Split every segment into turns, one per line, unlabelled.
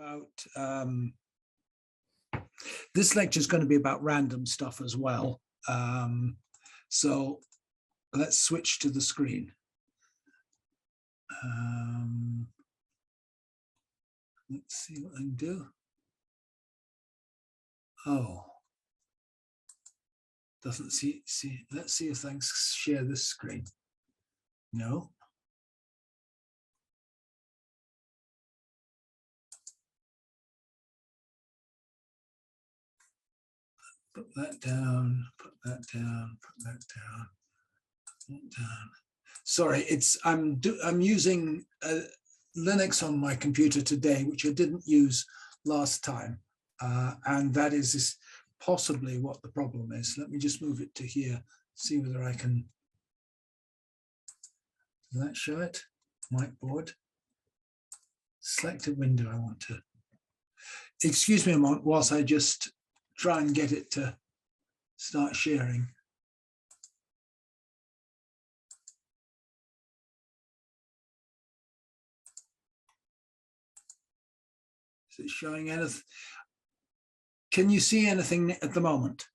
about this lecture is going to be about random stuff as well. So let's switch to the screen. Let's see what I can do. Oh, doesn't see. Let's see if I can share this screen. No. Put that down, put that down, put that down, put that down. Sorry, I'm using Linux on my computer today, which I didn't use last time. And that is possibly what the problem is. Let me just move it to here, see whether I can. Does that show it? Whiteboard. Select a window I want to. Excuse me a moment whilst I just try and get it to start sharing. Is it showing anything? Can you see anything at the moment?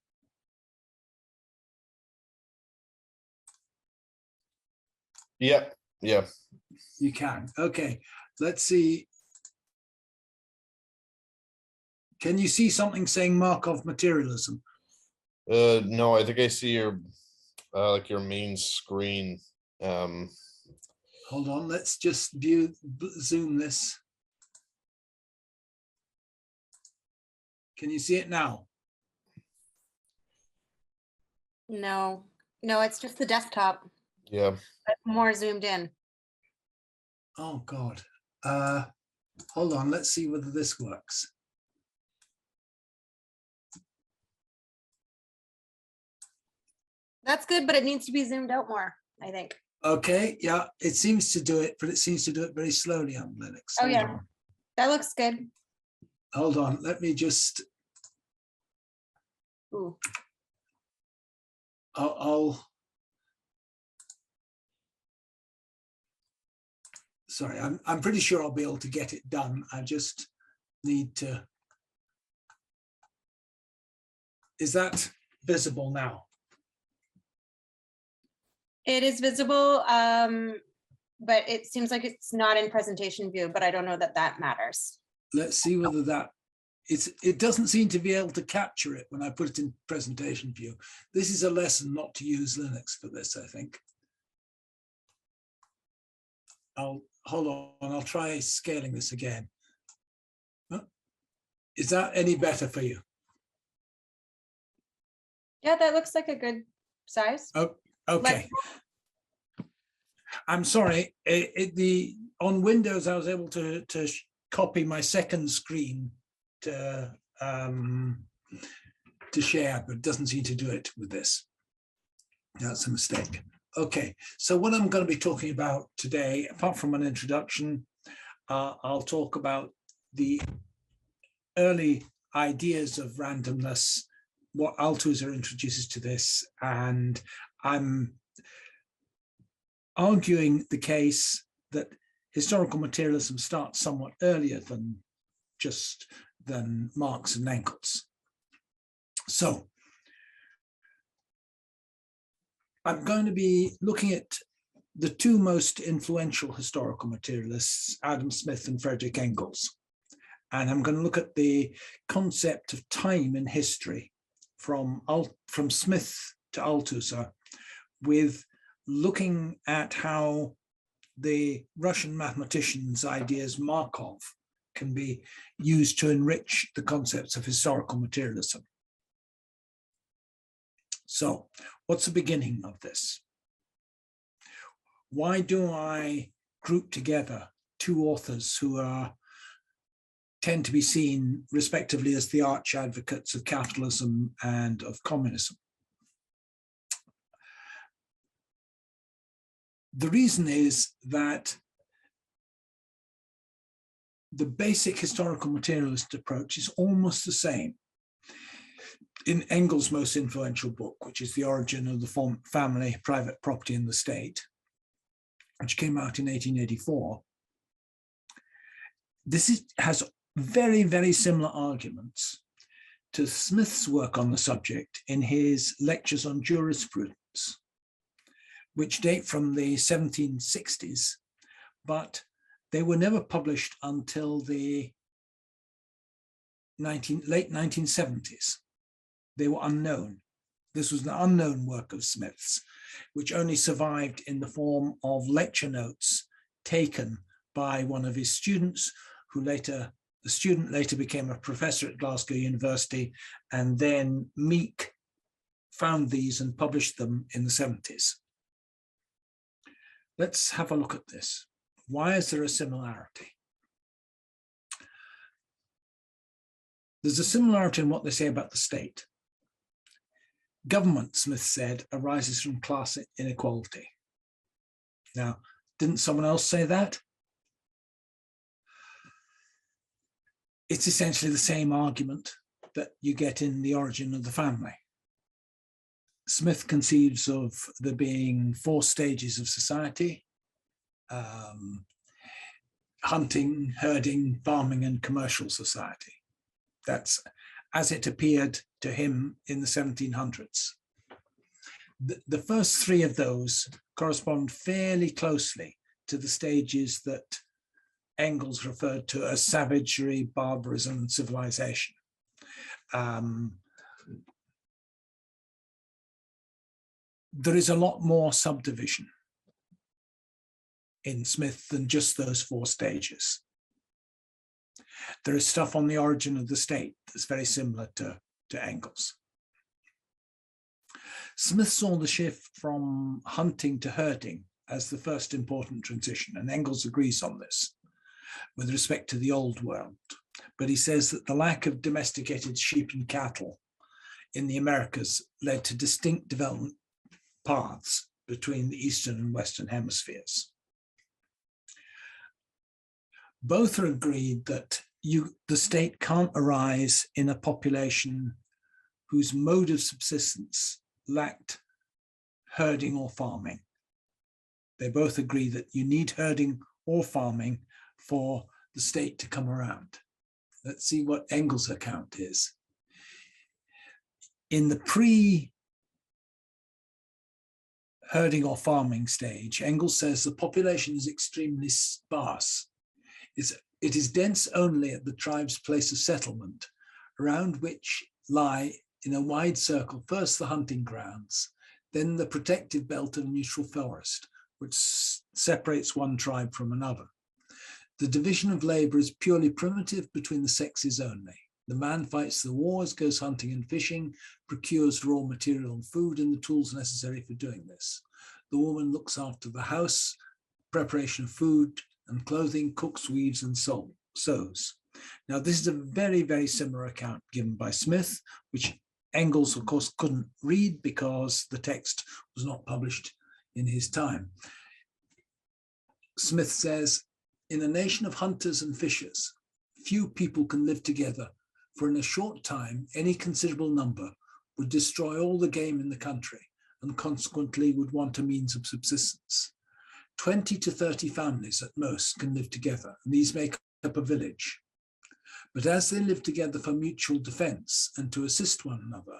Yeah.
You can. Okay, let's see. Can you see something saying Markov materialism?
No, I think I see your like your main screen.
Hold on, let's just zoom this. Can you see it now?
No, it's just the desktop.
Yeah.
But more zoomed in.
Oh God. Hold on, let's see whether this works.
That's good, but it needs to be zoomed out more, I think.
Okay, yeah, it seems to do it, but it seems to do it very slowly on Linux.
Oh yeah, that looks good.
Hold on, let me just.
Ooh.
Sorry, I'm pretty sure I'll be able to get it done. I just need to. Is that visible now?
It is visible, but it seems like it's not in presentation view, but I don't know that matters.
Let's see whether that, it doesn't seem to be able to capture it when I put it in presentation view. This is a lesson not to use Linux for this, I think. Hold on, I'll try scaling this again. Is that any better for you?
Yeah, that looks like a good size.
Oh, okay. I'm sorry. On Windows, I was able to copy my second screen to share, but it doesn't seem to do it with this. That's a mistake. Okay, so what I'm going to be talking about today, apart from an introduction, I'll talk about the early ideas of randomness, what Althusser introduces to this, and I'm arguing the case that historical materialism starts somewhat earlier than Marx and Engels. So I'm going to be looking at the two most influential historical materialists, Adam Smith and Friedrich Engels. And I'm going to look at the concept of time in history from Smith to Althusser, with looking at how the Russian mathematician's ideas Markov can be used to enrich the concepts of historical materialism. So, what's the beginning of this? Why do I group together two authors who tend to be seen respectively as the arch advocates of capitalism and of communism? The reason is that the basic historical materialist approach is almost the same in Engels' most influential book, which is The Origin of the Family, Private Property and the State, which came out in 1884. This has very, very similar arguments to Smith's work on the subject in his lectures on jurisprudence, which date from the 1760s, but they were never published until the late 1970s. They were unknown. This was an unknown work of Smith's, which only survived in the form of lecture notes taken by one of his students, who the student later became a professor at Glasgow University, and then Meek found these and published them in the 70s. Let's have a look at this. Why is there a similarity? There's a similarity in what they say about the state. Government, Smith said, arises from class inequality. Now, didn't someone else say that? It's essentially the same argument that you get in The Origin of the Family. Smith conceives of there being 4 stages of society: hunting, herding, farming, and commercial society. That's as it appeared to him in the 1700s. The first 3 of those correspond fairly closely to the stages that Engels referred to as savagery, barbarism, and civilization. There is a lot more subdivision in Smith than just those 4 stages. There is stuff on the origin of the state that's very similar to Engels. Smith saw the shift from hunting to herding as the first important transition, and Engels agrees on this with respect to the old world. But he says that the lack of domesticated sheep and cattle in the Americas led to distinct development paths between the Eastern and Western hemispheres. Both are agreed that the state can't arise in a population whose mode of subsistence lacked herding or farming. They both agree that you need herding or farming for the state to come around. Let's see what Engels' account is. In the pre-herding or farming stage, Engels says the population is extremely sparse. It is dense only at the tribe's place of settlement, around which lie in a wide circle first the hunting grounds, then the protective belt of neutral forest, which separates one tribe from another. The division of labor is purely primitive between the sexes only. The man fights the wars, goes hunting and fishing, procures raw material and food and the tools necessary for doing this. The woman looks after the house, preparation of food and clothing, cooks, weaves and sews. Now, this is a very, very similar account given by Smith, which Engels, of course, couldn't read because the text was not published in his time. Smith says, in a nation of hunters and fishers, few people can live together, for in a short time, any considerable number would destroy all the game in the country and consequently would want a means of subsistence. 20 to 30 families at most can live together, and these make up a village. But as they live together for mutual defense and to assist one another,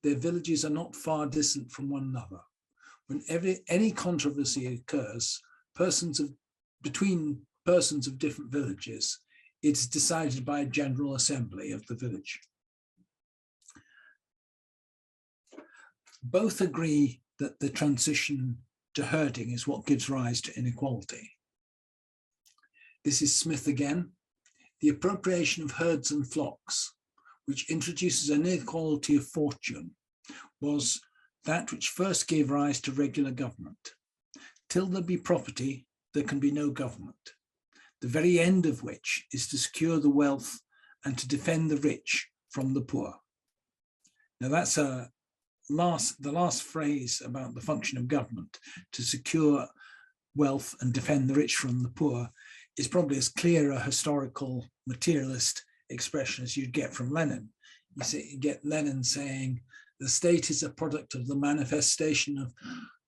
their villages are not far distant from one another. When any controversy occurs, between persons of different villages, it is decided by a general assembly of the village. Both agree that the transition to herding is what gives rise to inequality. This is Smith again. The appropriation of herds and flocks, which introduces an inequality of fortune, was that which first gave rise to regular government. Till there be property, there can be no government, the very end of which is to secure the wealth and to defend the rich from the poor. Now that's the last phrase about the function of government, to secure wealth and defend the rich from the poor, is probably as clear a historical materialist expression as you'd get from Lenin. You get Lenin saying, the state is a product of the manifestation of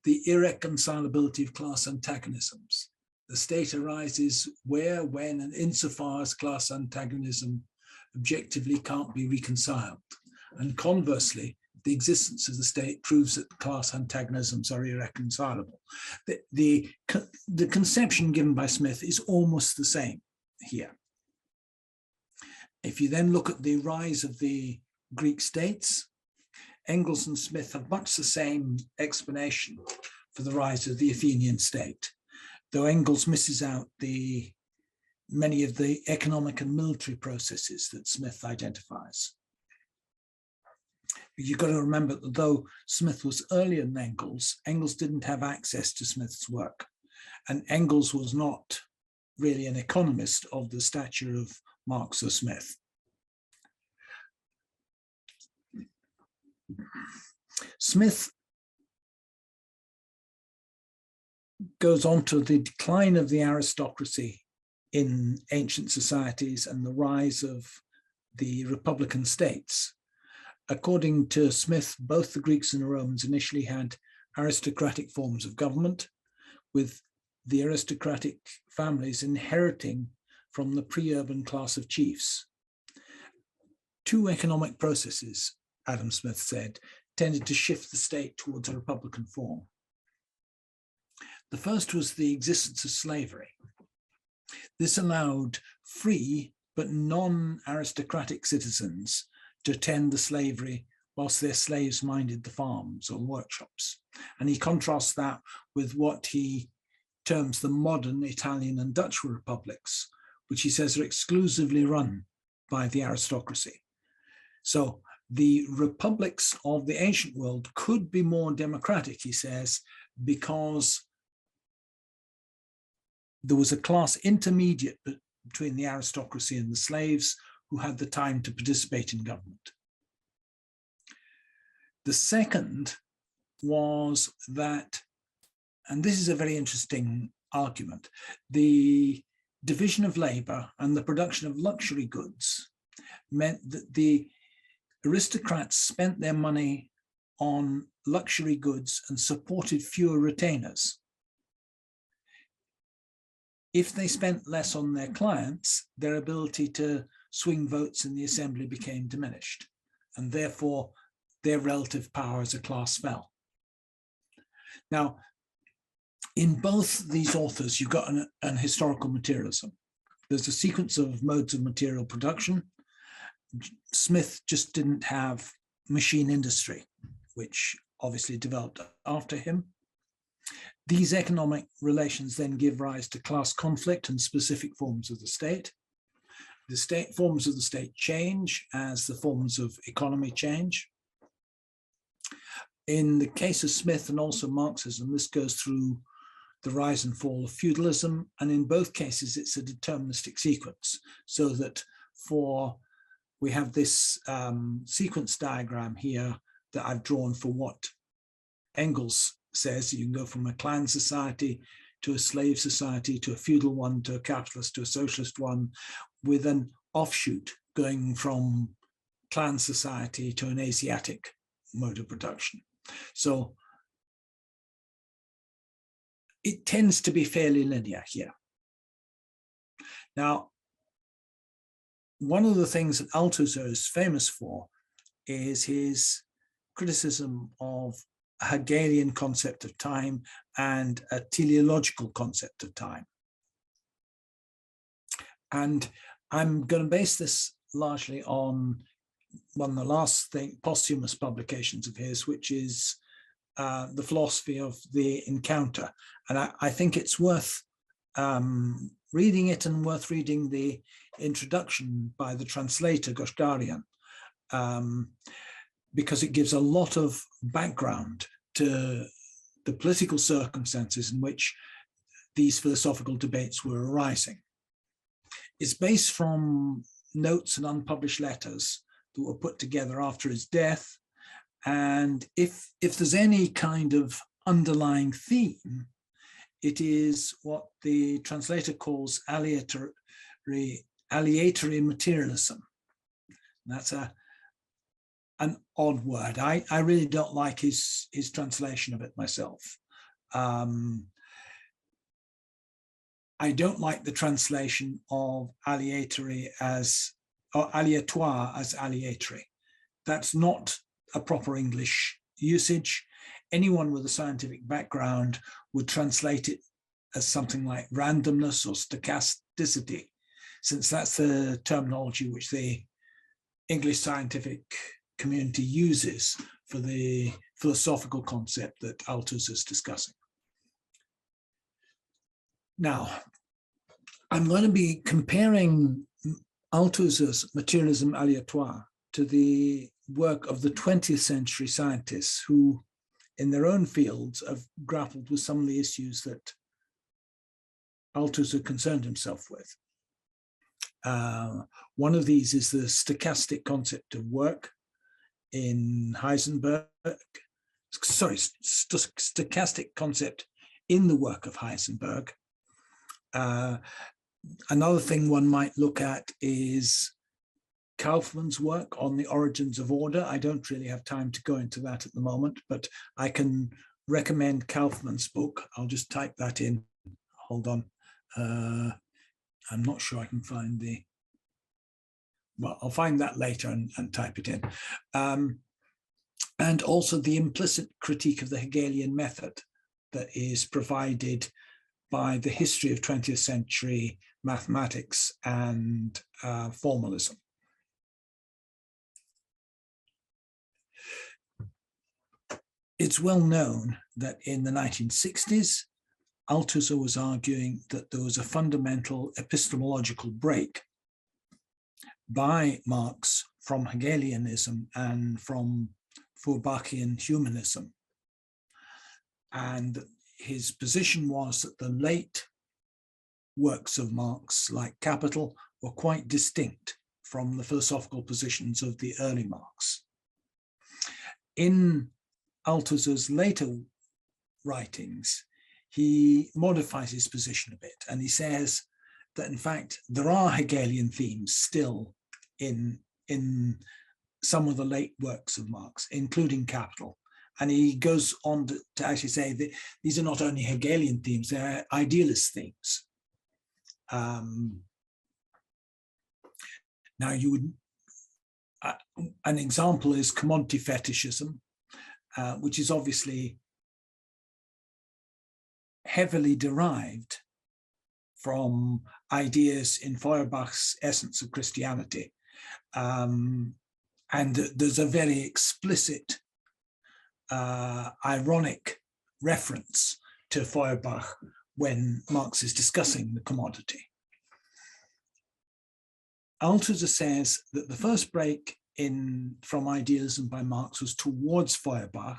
the irreconcilability of class antagonisms. The state arises where, when, and insofar as class antagonism objectively can't be reconciled. And conversely, the existence of the state proves that class antagonisms are irreconcilable. The conception given by Smith is almost the same here. If you then look at the rise of the Greek states, Engels and Smith have much the same explanation for the rise of the Athenian state, though Engels misses out many of the economic and military processes that Smith identifies. You've got to remember that though Smith was earlier than Engels, Engels didn't have access to Smith's work, and Engels was not really an economist of the stature of Marx or Smith. Smith goes on to the decline of the aristocracy in ancient societies and the rise of the republican states. According to Smith, both the Greeks and the Romans initially had aristocratic forms of government, with the aristocratic families inheriting from the pre-urban class of chiefs. Two economic processes, Adam Smith said, tended to shift the state towards a republican form. The first was the existence of slavery. This allowed free but non-aristocratic citizens to attend the slavery whilst their slaves minded the farms or workshops. And he contrasts that with what he terms the modern Italian and Dutch republics, which he says are exclusively run by the aristocracy. So the republics of the ancient world could be more democratic, he says, because there was a class intermediate between the aristocracy and the slaves who had the time to participate in government. The second was that, and this is a very interesting argument, the division of labor and the production of luxury goods meant that the aristocrats spent their money on luxury goods and supported fewer retainers. If they spent less on their clients, their ability to swing votes in the assembly became diminished, and therefore their relative power as a class fell. Now, in both these authors, you've got an historical materialism. There's a sequence of modes of material production. Smith just didn't have machine industry, which obviously developed after him. These economic relations then give rise to class conflict and specific forms of the state. The forms of the state change as the forms of economy change. In the case of Smith and also Marxism, this goes through the rise and fall of feudalism, and in both cases it's a deterministic sequence, so that we have this sequence diagram here that I've drawn for what Engels says. You can go from a clan society to a slave society to a feudal one to a capitalist to a socialist one, with an offshoot going from clan society to an Asiatic mode of production. So it tends to be fairly linear here. Now, one of the things that Althusser is famous for is his criticism of a Hegelian concept of time and a teleological concept of time. And I'm going to base this largely on one of the last posthumous publications of his, which is The Philosophy of the Encounter. And I think it's worth reading it and worth reading the introduction by the translator, Goshgarian, because it gives a lot of background to the political circumstances in which these philosophical debates were arising. It's based from notes and unpublished letters that were put together after his death. And if there's any kind of underlying theme, it is what the translator calls aleatory materialism. That's an odd word. I really don't like his translation of it myself. I don't like the translation of aleatory as, or aléatoire as aleatory. That's not a proper English usage. Anyone with a scientific background would translate it as something like randomness or stochasticity, since that's the terminology which the English scientific community uses for the philosophical concept that Althusser is discussing. Now, I'm going to be comparing Althusser's materialism aléatoire to the work of the 20th century scientists who, in their own fields, have grappled with some of the issues that Althusser concerned himself with. One of these is the stochastic concept of work in Heisenberg. Sorry, stochastic concept in the work of Heisenberg. Another thing one might look at is Kaufmann's work on the origins of order. I don't really have time to go into that at the moment, but I can recommend Kaufmann's book. I'll just type that in. Hold on. I'm not sure I can find the, well, I'll find that later and type it in. And also the implicit critique of the Hegelian method that is provided by the history of 20th century mathematics and formalism. It's well known that in the 1960s, Althusser was arguing that there was a fundamental epistemological break by Marx from Hegelianism and from Feuerbachian humanism. And his position was that the late works of Marx, like Capital, were quite distinct from the philosophical positions of the early Marx. In Althusser's later writings, he modifies his position a bit, and he says that in fact there are Hegelian themes still in some of the late works of Marx, including Capital. And he goes on to actually say that these are not only Hegelian themes, they're idealist themes. Now you would, an example is commodity fetishism, which is obviously heavily derived from ideas in Feuerbach's Essence of Christianity. And there's a very explicit, ironic reference to Feuerbach when Marx is discussing the commodity. Althusser says that the first break from idealism by Marx was towards Feuerbach,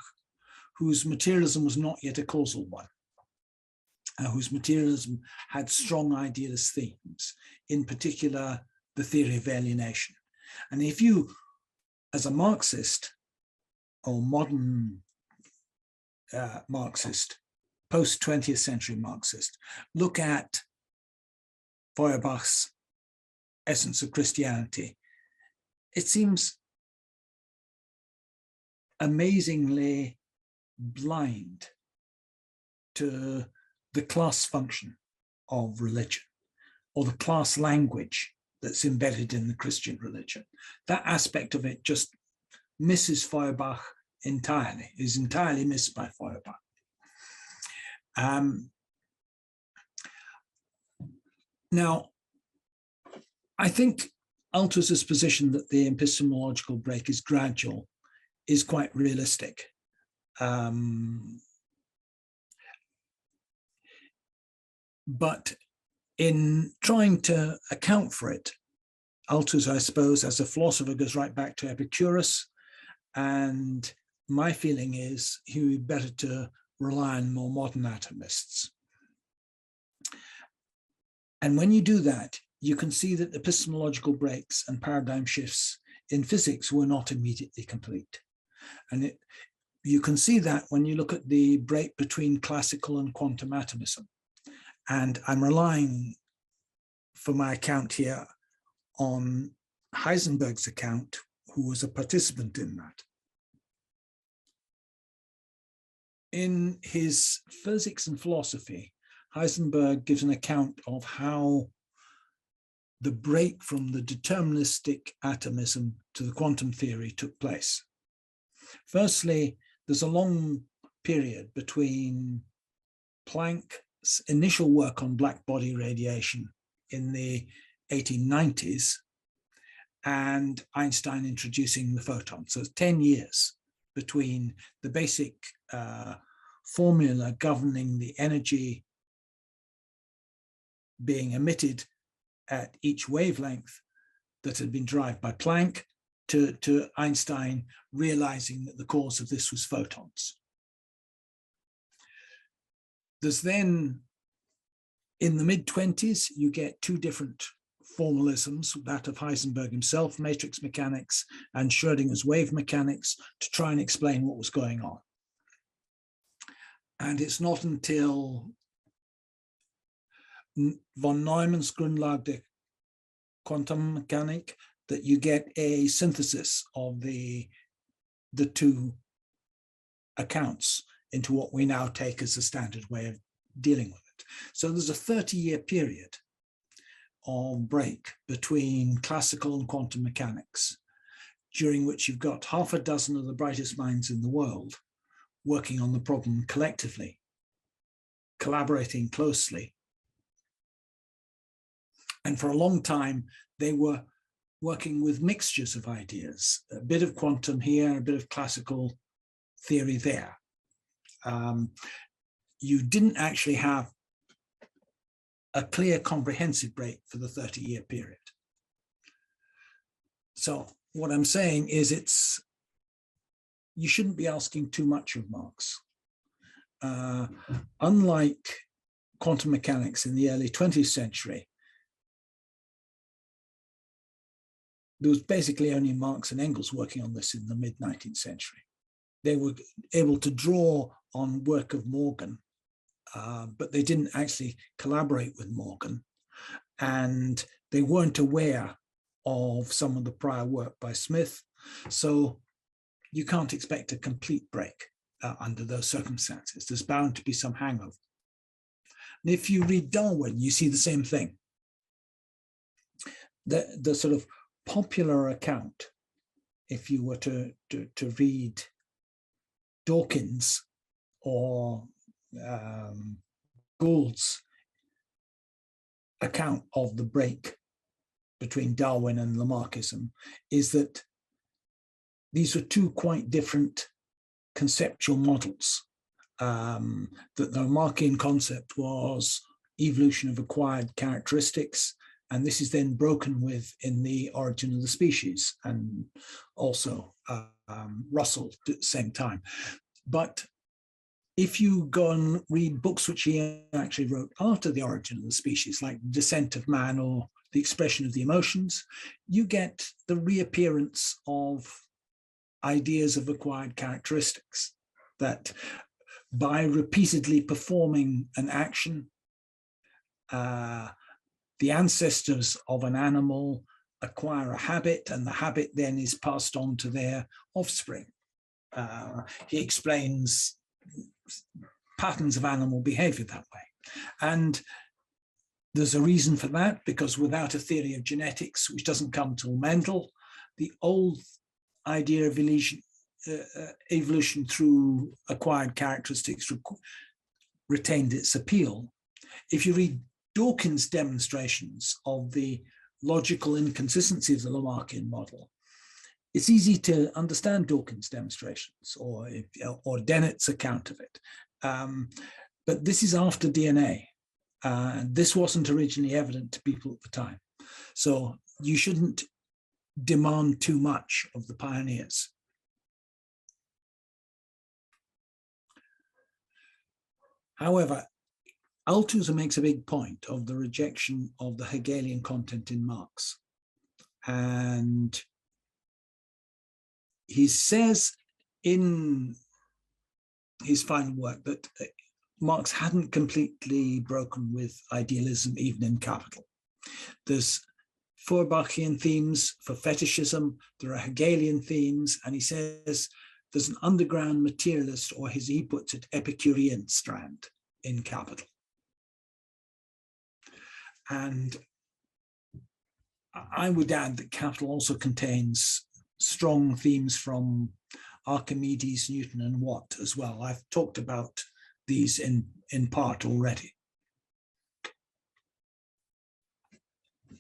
whose materialism was not yet a causal one, whose materialism had strong idealist themes, in particular, the theory of alienation. And if you, as a Marxist or modern Marxist, post-20th century Marxist, look at Feuerbach's Essence of Christianity, it seems amazingly blind to the class function of religion, or the class language that's embedded in the Christian religion. That aspect of it just misses Feuerbach entirely, is entirely missed by Feuerbach. Now, I think Althusser's position that the epistemological break is gradual is quite realistic. But in trying to account for it, Althusser, I suppose, as a philosopher, goes right back to Epicurus. And my feeling is he would be better to rely on more modern atomists. And when you do that, you can see that epistemological breaks and paradigm shifts in physics were not immediately complete. And you can see that when you look at the break between classical and quantum atomism. And I'm relying for my account here on Heisenberg's account, who was a participant in that. In his Physics and Philosophy, Heisenberg gives an account of how the break from the deterministic atomism to the quantum theory took place. Firstly, there's a long period between Planck's initial work on black body radiation in the 1890s and Einstein introducing the photon. So it's 10 years between the basic formula governing the energy being emitted at each wavelength that had been derived by Planck to Einstein realizing that the cause of this was photons. There's then, in the mid-20s, you get two different formalisms, that of Heisenberg himself, matrix mechanics, and Schrödinger's wave mechanics, to try and explain what was going on. And it's not until von Neumann's Grundlage der Quantenmechanik that you get a synthesis of the two accounts into what we now take as a standard way of dealing with it. So there's a 30-year period of break between classical and quantum mechanics, during which you've got half a dozen of the brightest minds in the world working on the problem collectively, collaborating closely. And for a long time, they were working with mixtures of ideas, a bit of quantum here, a bit of classical theory there. You didn't actually have a clear comprehensive break for the 30-year period. So what I'm saying is you shouldn't be asking too much of Marx. Unlike quantum mechanics in the early 20th century, there was basically only Marx and Engels working on this in the mid-19th century. They were able to draw on work of Morgan, but they didn't actually collaborate with Morgan. And they weren't aware of some of the prior work by Smith. So you can't expect a complete break under those circumstances. There's bound to be some hangover. And if you read Darwin, you see the same thing. The sort of popular account, if you were to read Dawkins or Gould's account of the break between Darwin and Lamarckism, is that these were two quite different conceptual models. That the Lamarckian concept was evolution of acquired characteristics, and this is then broken with in The Origin of the Species, and also Russell at the same time. But if you go and read books which he actually wrote after The Origin of the Species, like Descent of Man or The Expression of the Emotions, you get the reappearance of ideas of acquired characteristics, that by repeatedly performing an action, the ancestors of an animal acquire a habit, and the habit then is passed on to their offspring. He explains patterns of animal behavior that way. And there's a reason for that, because without a theory of genetics, which doesn't come till Mendel, the old idea of evolution through acquired characteristics retained its appeal. If you read Dawkins' demonstrations of the logical inconsistency of the Lamarckian model, it's easy to understand Dawkins' demonstrations or Dennett's account of it. But this is after DNA. This wasn't originally evident to people at the time. So you shouldn't demand too much of the pioneers. However, Althusser makes a big point of the rejection of the Hegelian content in Marx. And he says in his final work that Marx hadn't completely broken with idealism, even in Capital. There's Feuerbachian themes for fetishism, there are Hegelian themes, and he says there's an underground materialist, or as he puts it, Epicurean strand in Capital. And I would add that Capital also contains strong themes from Archimedes, Newton, and Watt as well. I've talked about these in part already.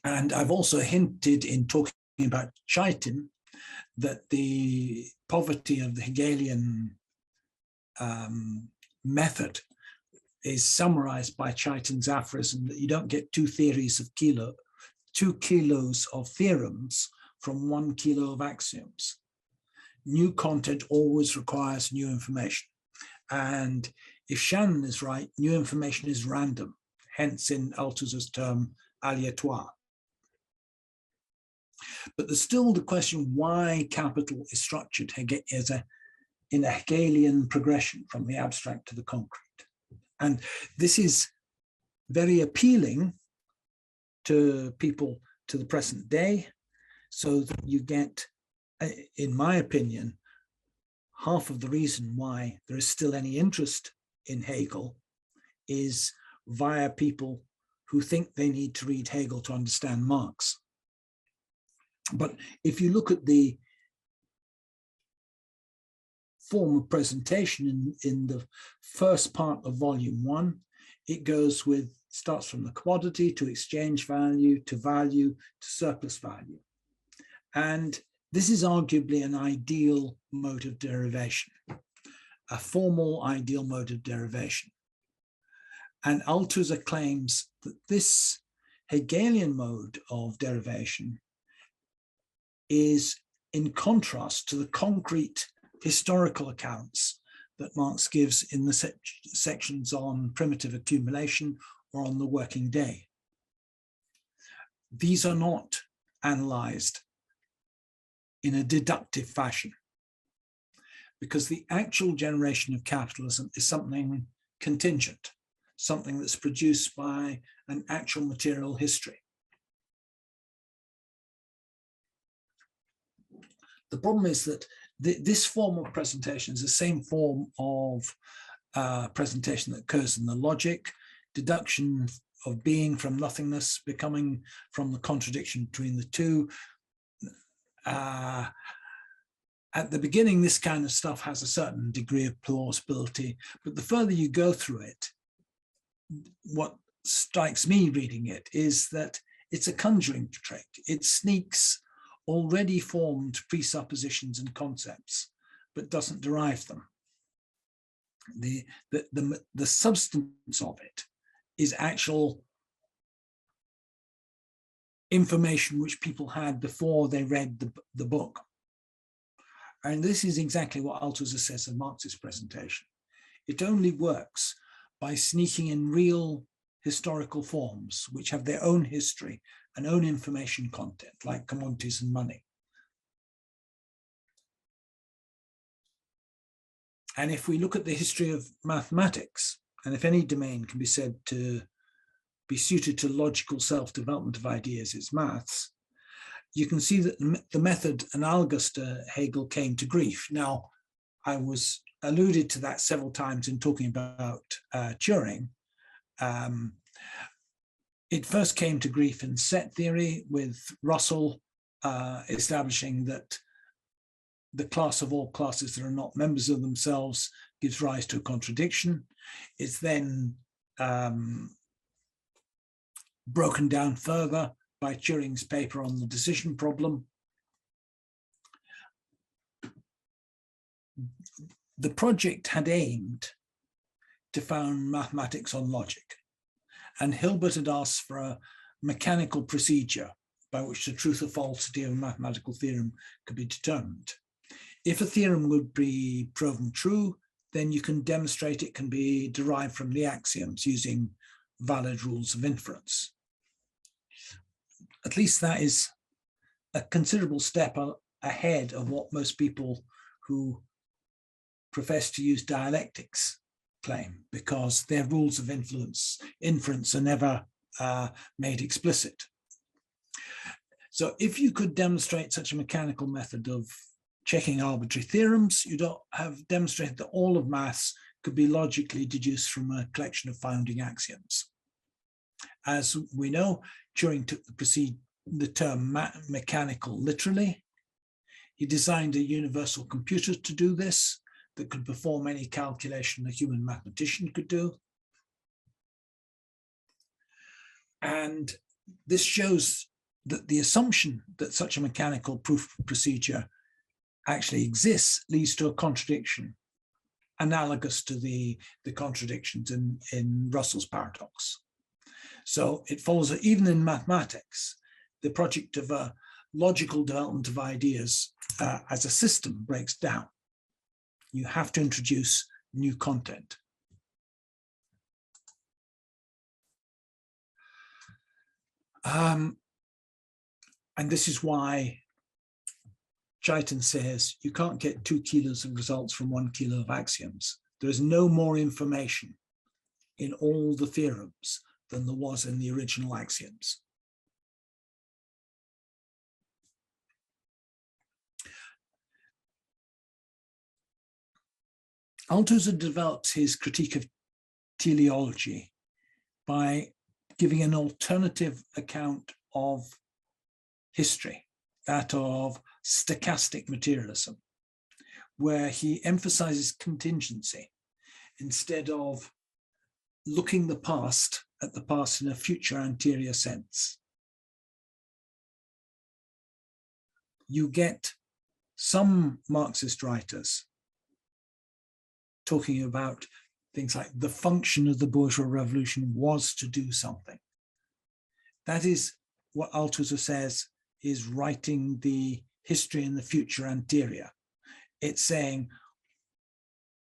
And I've also hinted in talking about Chaitin that the poverty of the Hegelian method is summarized by Chaitin's aphorism that you don't get 2 kilos of theorems from 1 kilo of axioms. New content always requires new information. And if Shannon is right, new information is random, hence in Althusser's term, aléatoire. But there's still the question why Capital is structured in a Hegelian progression from the abstract to the concrete. And this is very appealing to people to the present day. So you get, in my opinion, half of the reason why there is still any interest in Hegel is via people who think they need to read Hegel to understand Marx. But if you look at the form of presentation in the first part of volume 1, it starts from the commodity to exchange value to surplus value. And this is arguably an ideal mode of derivation, a formal ideal mode of derivation. And Althusser claims that this Hegelian mode of derivation is in contrast to the concrete historical accounts that Marx gives in the sections on primitive accumulation or on the working day. These are not analyzed in a deductive fashion, because the actual generation of capitalism is something contingent, something that's produced by an actual material history. The problem is that this form of presentation is the same form of presentation that occurs in the logic, deduction of being from nothingness, becoming from the contradiction between the two. At the beginning, this kind of stuff has a certain degree of plausibility, but the further you go through it, what strikes me reading it is that it's a conjuring trick. It sneaks already formed presuppositions and concepts, but doesn't derive them. The substance of it is actual information which people had before they read the book. And this is exactly what Althusser says of Marx's presentation. It only works by sneaking in real historical forms which have their own history and own information content, like commodities and money. And if we look at the history of mathematics, and if any domain can be said to be suited to logical self-development of ideas, it's maths, you can see that the method analogous to Hegel came to grief. Now, I was alluded to that several times in talking about Turing. It first came to grief in set theory with Russell establishing that the class of all classes that are not members of themselves gives rise to a contradiction. It's then broken down further by Turing's paper on the decision problem. The project had aimed to found mathematics on logic, and Hilbert had asked for a mechanical procedure by which the truth or falsity of a mathematical theorem could be determined. If a theorem would be proven true, then you can demonstrate it can be derived from the axioms using valid rules of inference. At least that is a considerable step ahead of what most people who profess to use dialectics claim, because their rules of inference are never made explicit. So if you could demonstrate such a mechanical method of checking arbitrary theorems, you'd have demonstrated that all of maths could be logically deduced from a collection of founding axioms. As we know, Turing took the term mechanical literally. He designed a universal computer to do this, that could perform any calculation a human mathematician could do. And this shows that the assumption that such a mechanical proof procedure actually exists leads to a contradiction, analogous to the contradictions in Russell's paradox. So it follows that even in mathematics, the project of a logical development of ideas as a system breaks down. You have to introduce new content. And this is why Chaitin says you can't get 2 kilos of results from 1 kilo of axioms. There is no more information in all the theorems than there was in the original axioms. Althusser develops his critique of teleology by giving an alternative account of history, that of stochastic materialism, where he emphasizes contingency instead of looking at the past in a future anterior sense. You get some Marxist writers talking about things like the function of the bourgeois revolution was to do something. That is what Althusser says is writing the history in the future anterior. It's saying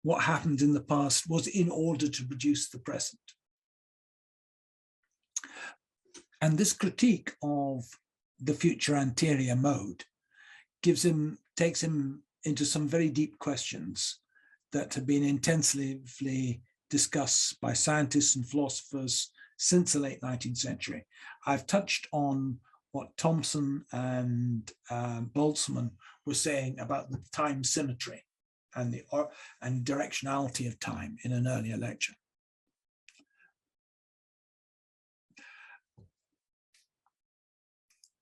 what happened in the past was in order to produce the present. And this critique of the future anterior mode takes him into some very deep questions that have been intensively discussed by scientists and philosophers since the late 19th century. I've touched on what Thomson and Boltzmann were saying about the time symmetry and directionality of time in an earlier lecture.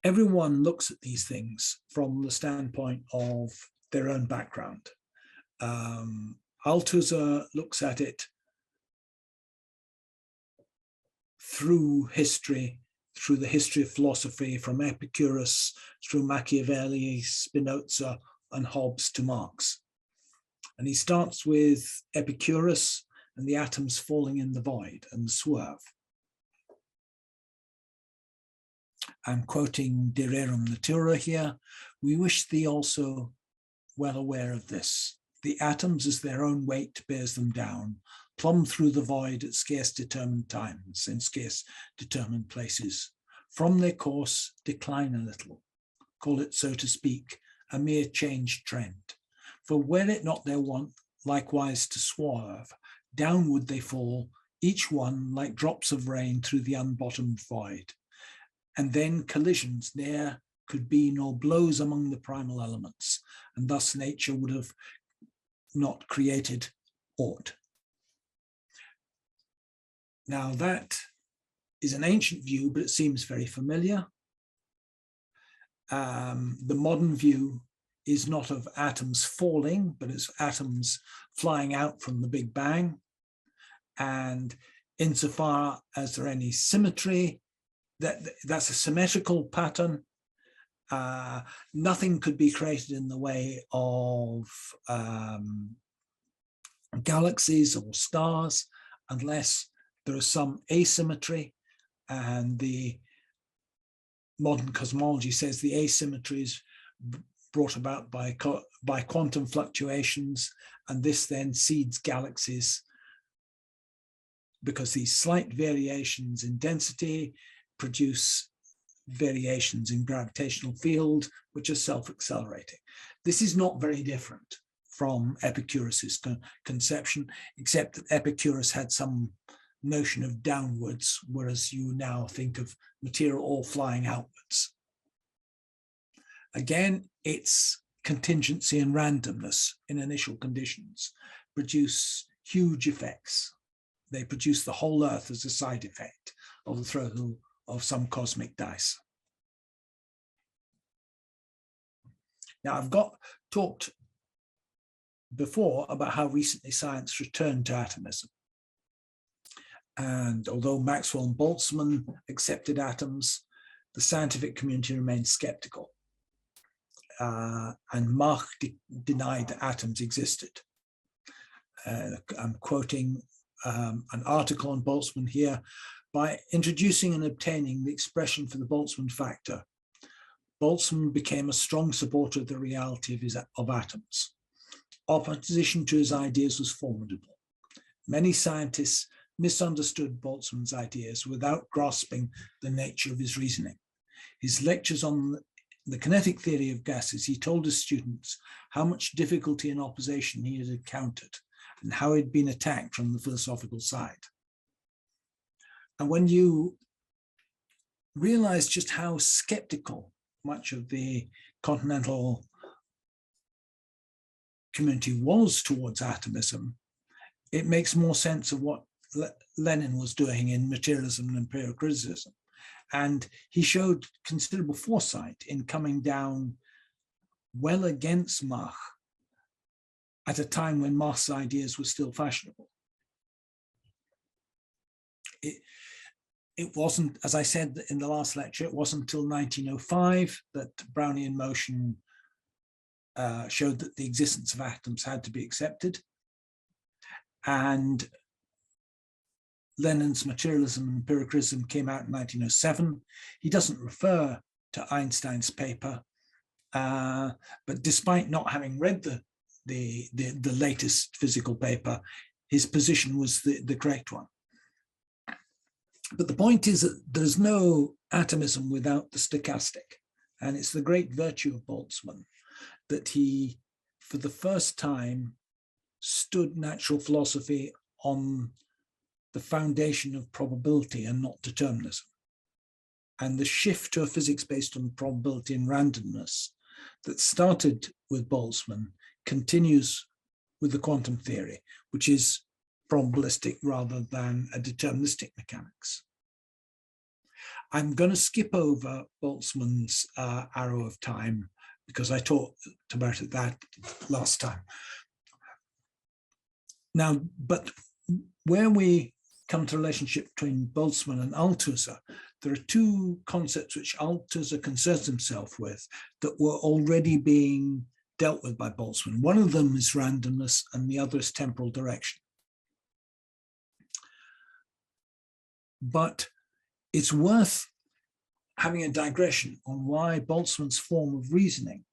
Everyone looks at these things from the standpoint of their own background. Althusser looks at it through history, through the history of philosophy, from Epicurus through Machiavelli, Spinoza, and Hobbes to Marx. And he starts with Epicurus and the atoms falling in the void and the swerve. I'm quoting De Rerum Natura here. We wish thee also well aware of this. The atoms, as their own weight bears them down, plumb through the void at scarce determined times in scarce determined places. From their course decline a little, call it, so to speak, a mere changed trend. For were it not their wont likewise to swerve, downward they fall, each one like drops of rain through the unbottomed void. And then collisions ne'er could be, nor blows among the primal elements, and thus nature would have not created aught. Now that is an ancient view, but it seems very familiar. The modern view is not of atoms falling, but it's atoms flying out from the Big Bang. And insofar as there any symmetry, that's a symmetrical pattern. Nothing could be created in the way of galaxies or stars unless there is some asymmetry, and the modern cosmology says the asymmetry is brought about by quantum fluctuations, and this then seeds galaxies because these slight variations in density produce variations in gravitational field, which are self-accelerating. This is not very different from Epicurus's conception, except that Epicurus had some notion of downwards, whereas you now think of material all flying outwards. Again, it's contingency and randomness in initial conditions produce huge effects. They produce the whole Earth as a side effect of the throw of some cosmic dice. Now, I've talked before about how recently science returned to atomism. And although Maxwell and Boltzmann accepted atoms, the scientific community remained skeptical. And Mach denied that atoms existed. I'm quoting an article on Boltzmann here. By introducing and obtaining the expression for the Boltzmann factor, Boltzmann became a strong supporter of the reality of atoms. Opposition to his ideas was formidable. Many scientists misunderstood Boltzmann's ideas without grasping the nature of his reasoning. His lectures on the kinetic theory of gases, he told his students how much difficulty and opposition he had encountered and how he'd been attacked from the philosophical side. And when you realize just how skeptical much of the continental community was towards atomism, it makes more sense of what Lenin was doing in materialism and empirical criticism. And he showed considerable foresight in coming down well against Mach at a time when Mach's ideas were still fashionable. It wasn't, as I said in the last lecture, it wasn't until 1905 that Brownian motion showed that the existence of atoms had to be accepted. And Lenin's Materialism and Empiricism came out in 1907. He doesn't refer to Einstein's paper, but despite not having read the latest physical paper, his position was the correct one. But the point is that there's no atomism without the stochastic. And it's the great virtue of Boltzmann that he, for the first time, stood natural philosophy on the foundation of probability and not determinism. And the shift to a physics based on probability and randomness that started with Boltzmann continues with the quantum theory, which is probabilistic rather than a deterministic mechanics. I'm going to skip over Boltzmann's arrow of time because I talked about it that last time. Now, but where we come to the relationship between Boltzmann and Althusser, there are two concepts which Althusser concerns himself with that were already being dealt with by Boltzmann. One of them is randomness and the other is temporal direction. But it's worth having a digression on why Boltzmann's form of reasoning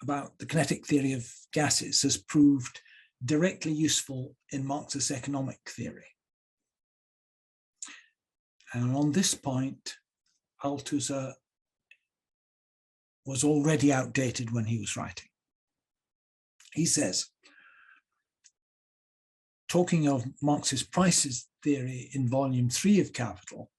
about the kinetic theory of gases has proved directly useful in Marxist economic theory. And on this point, Althusser was already outdated when he was writing. He says, talking of Marx's prices theory in volume 3 of Capital,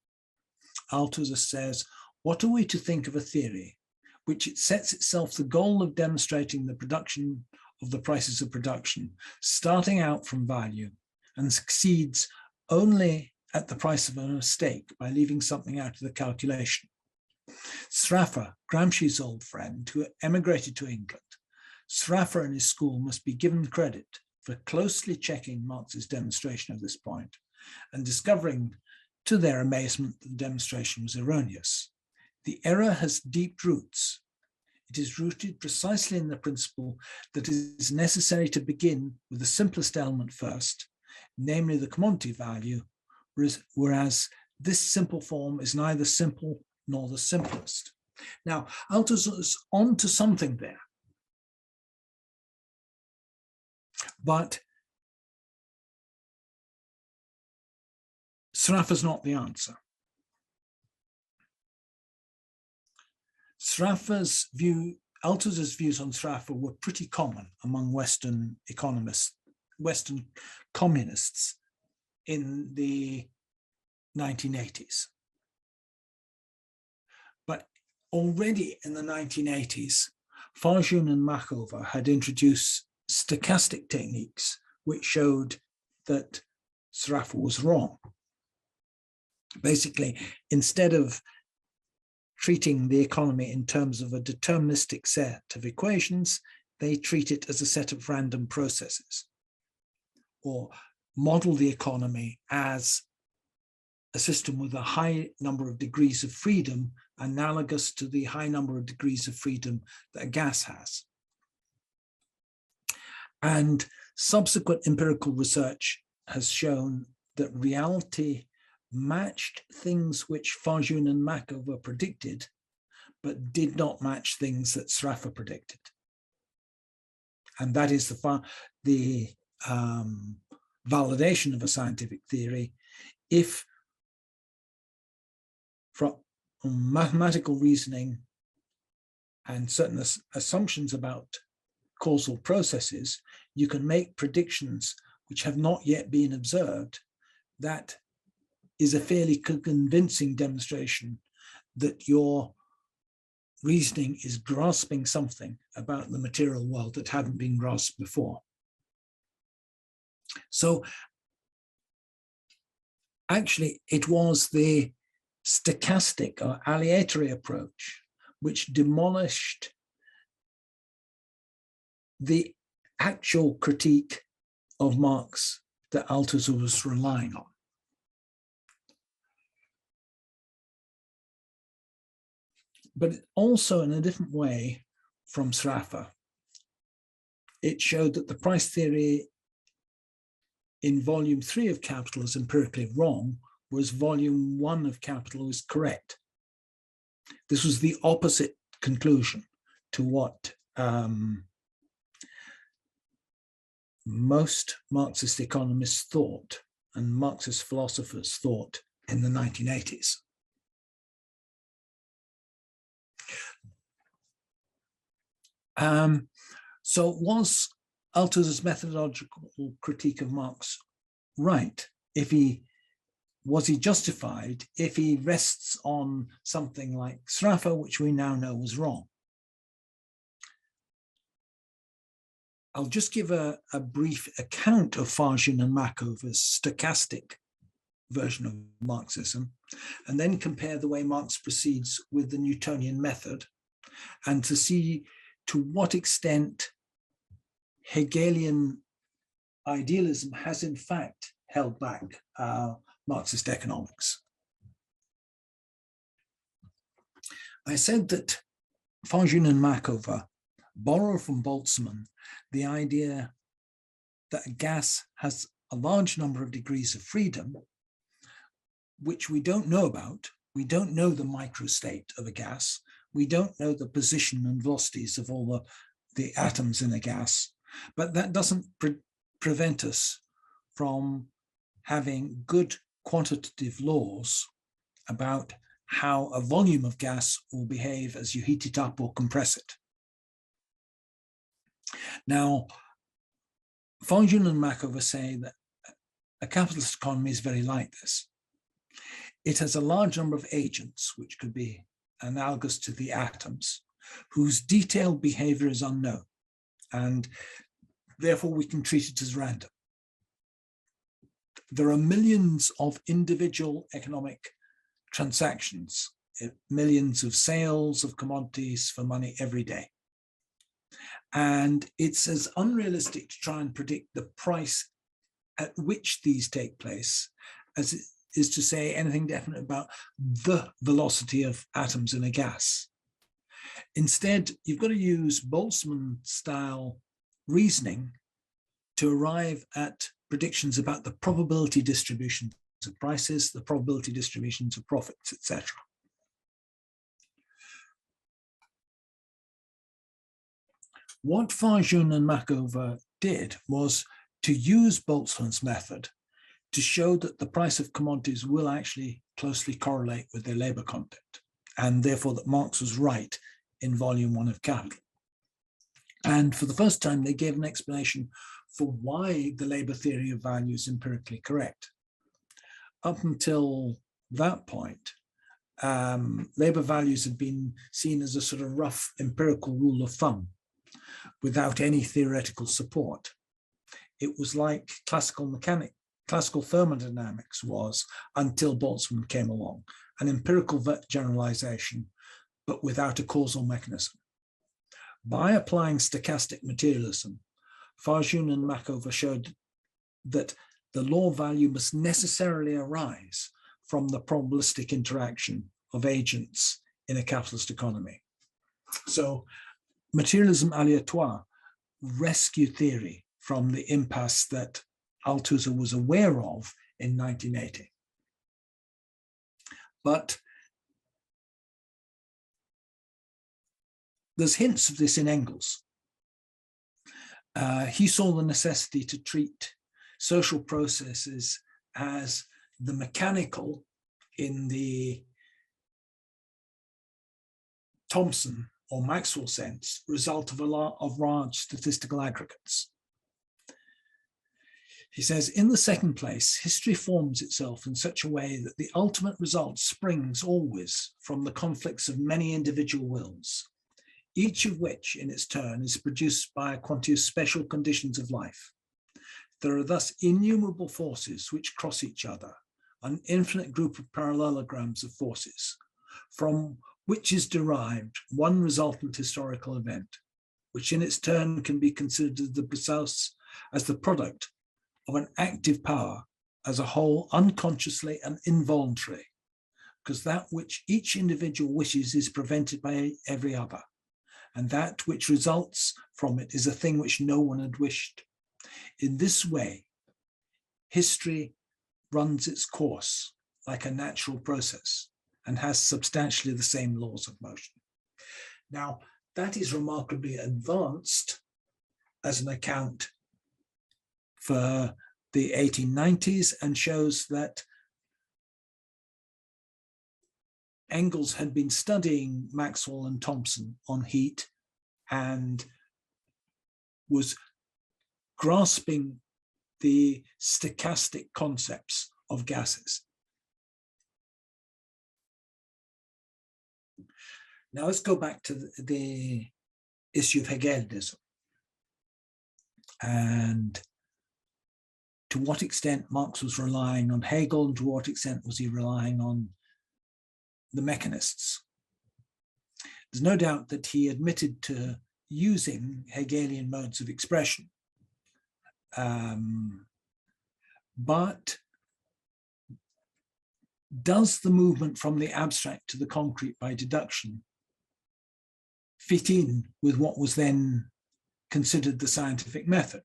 Althusser says, what are we to think of a theory which it sets itself the goal of demonstrating the production of the prices of production, starting out from value, and succeeds only at the price of a mistake by leaving something out of the calculation? Sraffa, Gramsci's old friend, who emigrated to England, Sraffa and his school must be given credit for closely checking Marx's demonstration of this point and discovering, to their amazement, that the demonstration was erroneous. The error has deep roots. It is rooted precisely in the principle that it is necessary to begin with the simplest element first, namely the commodity value, whereas this simple form is neither simple nor the simplest. Now, Althusser is on to something there. But Sraffa's not the answer. Sraffa's view, Althusser's views on Sraffa were pretty common among Western economists, Western communists in the 1980s. But already in the 1980s, Farjun and Machover had introduced stochastic techniques which showed that Sraffa was wrong. Basically, instead of treating the economy in terms of a deterministic set of equations, they treat it as a set of random processes, or model the economy as a system with a high number of degrees of freedom, analogous to the high number of degrees of freedom that a gas has. And subsequent empirical research has shown that reality matched things which Farjun and Makova predicted, but did not match things that Sraffa predicted. And that is the validation of a scientific theory if, from mathematical reasoning and certain assumptions about causal processes, you can make predictions which have not yet been observed. That is a fairly convincing demonstration that your reasoning is grasping something about the material world that hadn't been grasped before. So actually, it was the stochastic or aleatory approach which demolished the actual critique of Marx that Althusser was relying on. But also, in a different way from Sraffa, it showed that the price theory in volume 3 of Capital is empirically wrong, whereas volume 1 of Capital was correct. This was the opposite conclusion to what most Marxist economists thought and Marxist philosophers thought in the 1980s. So was Althusser's methodological critique of Marx right? Was he justified if he rests on something like Sraffa, which we now know was wrong? I'll just give a brief account of Farjun and Makova's stochastic version of Marxism, and then compare the way Marx proceeds with the Newtonian method, and to see to what extent Hegelian idealism has in fact held back Marxist economics. I said that Farjun and Makova borrow from Boltzmann the idea that a gas has a large number of degrees of freedom, which we don't know about. We don't know the microstate of a gas. We don't know the position and velocities of all the atoms in a gas, but that doesn't prevent us from having good quantitative laws about how a volume of gas will behave as you heat it up or compress it. Now, Farjun and Makova say that a capitalist economy is very like this. It has a large number of agents, which could be analogous to the atoms, whose detailed behavior is unknown, and therefore we can treat it as random. There are millions of individual economic transactions, millions of sales of commodities for money every day. And it's as unrealistic to try and predict the price at which these take place as it is to say anything definite about the velocity of atoms in a gas. Instead, you've got to use Boltzmann-style reasoning to arrive at predictions about the probability distributions of prices, the probability distributions of profits, etc. What Farjun and Makova did was to use Boltzmann's method to show that the price of commodities will actually closely correlate with their labor content, and therefore that Marx was right in volume 1 of Capital. And for the first time, they gave an explanation for why the labor theory of value is empirically correct. Up until that point, labor values had been seen as a sort of rough empirical rule of thumb without any theoretical support. It was like classical mechanics classical thermodynamics was until Boltzmann came along, an empirical generalization, but without a causal mechanism. By applying stochastic materialism, Farjun and Makova showed that the law value must necessarily arise from the probabilistic interaction of agents in a capitalist economy. So materialism aléatoire rescued theory from the impasse that Althusser was aware of in 1980. But there's hints of this in Engels. He saw the necessity to treat social processes as the mechanical in the Thomson or Maxwell sense, result of large statistical aggregates. He says, in the second place, history forms itself in such a way that the ultimate result springs always from the conflicts of many individual wills, each of which in its turn is produced by a quantity of special conditions of life. There are thus innumerable forces which cross each other, an infinite group of parallelograms of forces, from which is derived one resultant historical event, which in its turn can be considered as the product of an active power as a whole, unconsciously and involuntarily, because that which each individual wishes is prevented by every other, and that which results from it is a thing which no one had wished. In this way, history runs its course like a natural process and has substantially the same laws of motion. Now, that is remarkably advanced as an account for the 1890s and shows that Engels had been studying Maxwell and Thomson on heat and was grasping the stochastic concepts of gases. Now let's go back to the issue of Hegelianism and to what extent Marx was relying on Hegel and to what extent was he relying on the mechanists. There's no doubt that he admitted to using Hegelian modes of expression, but does the movement from the abstract to the concrete by deduction fit in with what was then considered the scientific method?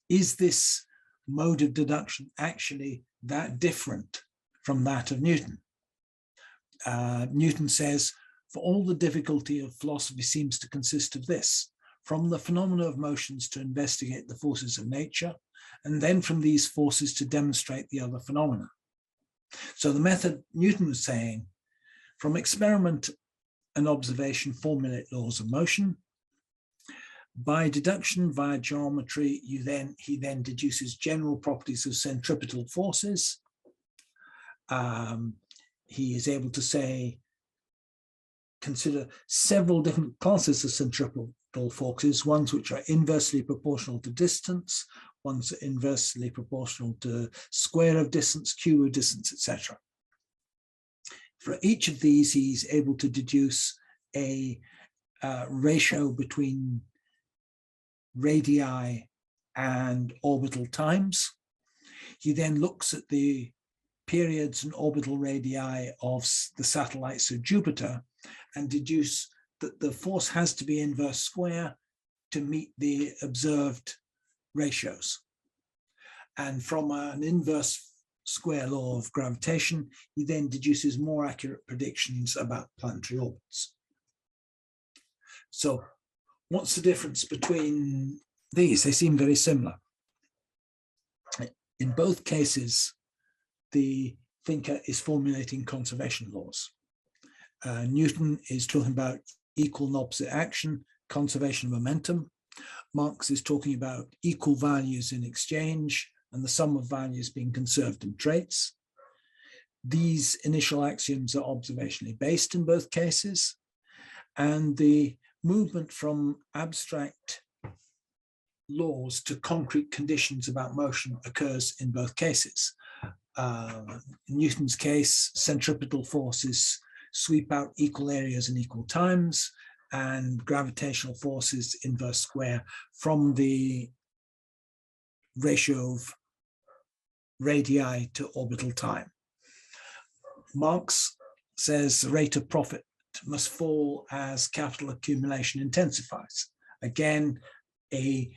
Is this mode of deduction actually that different from that of Newton? Newton says, for all the difficulty of philosophy seems to consist of this, from the phenomena of motions to investigate the forces of nature, and then from these forces to demonstrate the other phenomena. So the method, Newton was saying, from experiment and observation formulate laws of motion. By deduction via geometry, he then deduces general properties of centripetal forces. He is able to say, consider several different classes of centripetal forces, ones which are inversely proportional to distance, ones that are inversely proportional to square of distance, cube of distance, etc. For each of these, he's able to deduce a ratio between radii and orbital times. He then looks at the periods and orbital radii of the satellites of Jupiter and deduce that the force has to be inverse square to meet the observed ratios. And from an inverse square law of gravitation, he then deduces more accurate predictions about planetary orbits. So what's the difference between these? They seem very similar. In both cases, the thinker is formulating conservation laws. Newton is talking about equal and opposite action, conservation of momentum. Marx is talking about equal values in exchange and the sum of values being conserved in traits. These initial axioms are observationally based in both cases, and the movement from abstract laws to concrete conditions about motion occurs in both cases. In Newton's case, centripetal forces sweep out equal areas in equal times, and gravitational forces inverse square from the ratio of radii to orbital time. Marx says the rate of profit must fall as capital accumulation intensifies. Again, a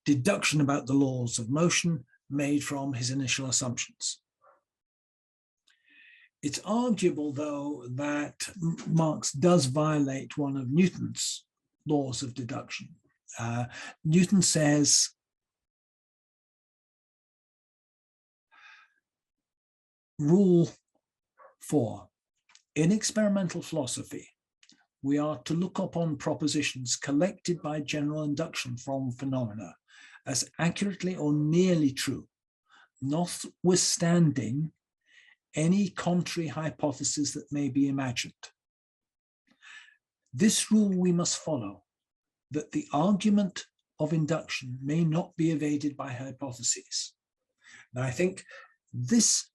deduction about the laws of motion made from his initial assumptions. It's arguable, though, that Marx does violate one of Newton's laws of deduction. Newton says, Rule 4, in experimental philosophy, we are to look upon propositions collected by general induction from phenomena as accurately or nearly true, notwithstanding any contrary hypothesis that may be imagined. This rule we must follow, that the argument of induction may not be evaded by hypotheses. Now, I think this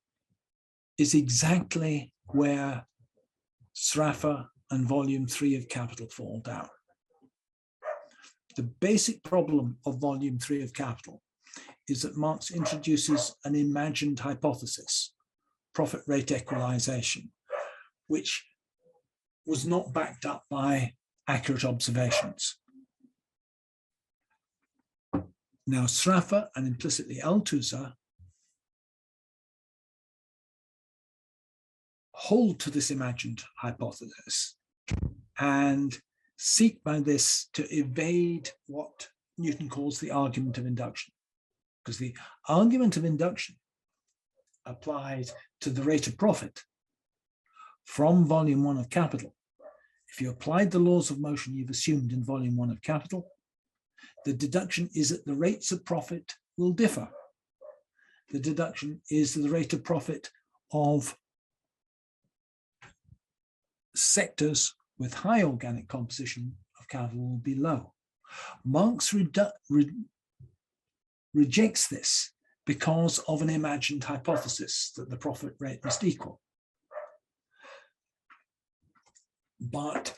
is exactly where Sraffa and volume 3 of Capital fall down. The basic problem of volume 3 of Capital is that Marx introduces an imagined hypothesis, profit rate equalization, which was not backed up by accurate observations. Now, Sraffa and implicitly Althusser hold to this imagined hypothesis and seek by this to evade what Newton calls the argument of induction, because the argument of induction applies to the rate of profit from volume 1 of Capital. If you applied the laws of motion you've assumed in volume 1 of Capital, the deduction is that the rates of profit will differ. The deduction is that the rate of profit of sectors with high organic composition of capital will be low. Marx rejects this because of an imagined hypothesis that the profit rate must equal. But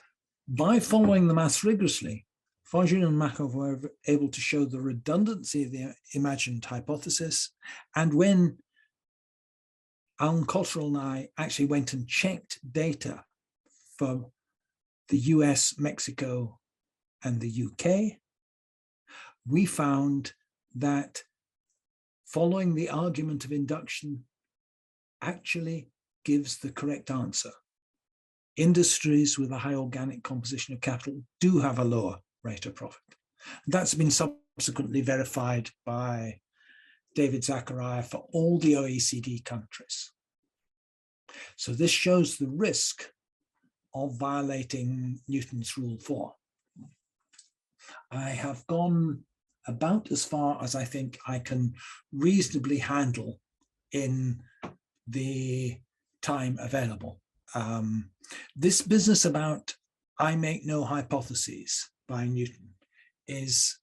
by following the maths rigorously, Fagin and Makov were able to show the redundancy of the imagined hypothesis. And when Alan Cottrell and I actually went and checked data for the US, Mexico, and the UK, we found that following the argument of induction actually gives the correct answer. Industries with a high organic composition of capital do have a lower rate of profit. That's been subsequently verified by David Zachariah for all the OECD countries. So this shows the risk of violating Newton's Rule 4. I have gone about as far as I think I can reasonably handle in the time available. This business about I make no hypotheses by Newton is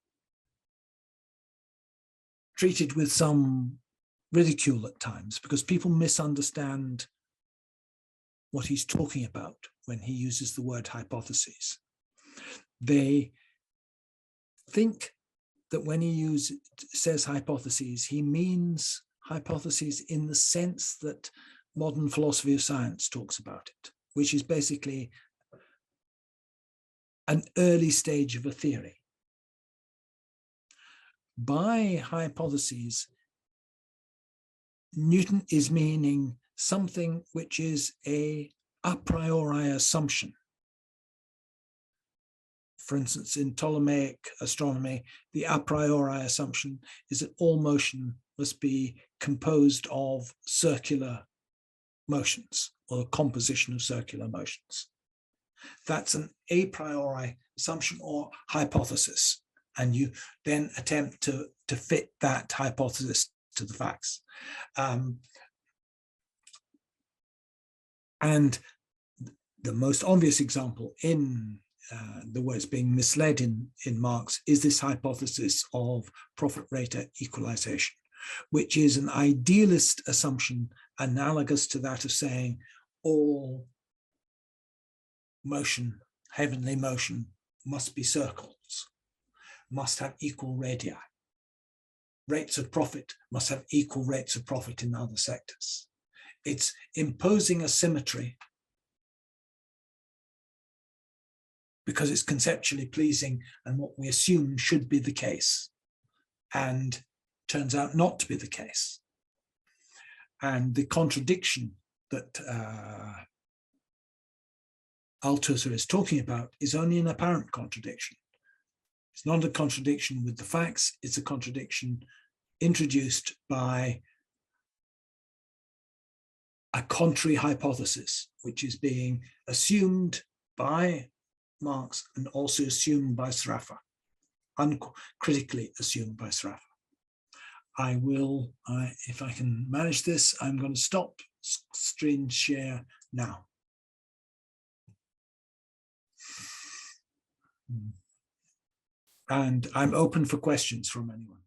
treated with some ridicule at times because people misunderstand what he's talking about when he uses the word hypotheses. They think that when he says hypotheses, he means hypotheses in the sense that modern philosophy of science talks about it, which is basically an early stage of a theory. By hypotheses, Newton is meaning something which is a priori assumption. For instance, in Ptolemaic astronomy, the a priori assumption is that all motion must be composed of circular motions or a composition of circular motions. That's an a priori assumption or hypothesis, and you then attempt to fit that hypothesis to the facts. And the most obvious example in the way it's being misled in Marx is this hypothesis of profit rate equalization, which is an idealist assumption analogous to that of saying all motion, heavenly motion, must be circles, must have equal radii. Rates of profit must have equal rates of profit in other sectors. It's imposing a symmetry because it's conceptually pleasing and what we assume should be the case, and turns out not to be the case. And the contradiction that Althusser is talking about is only an apparent contradiction. It's not a contradiction with the facts, it's a contradiction introduced by a contrary hypothesis, which is being assumed by Marx and also assumed by Sraffa, uncritically assumed by Sraffa. I will, if I can manage this, I'm going to stop screen share now. And I'm open for questions from anyone.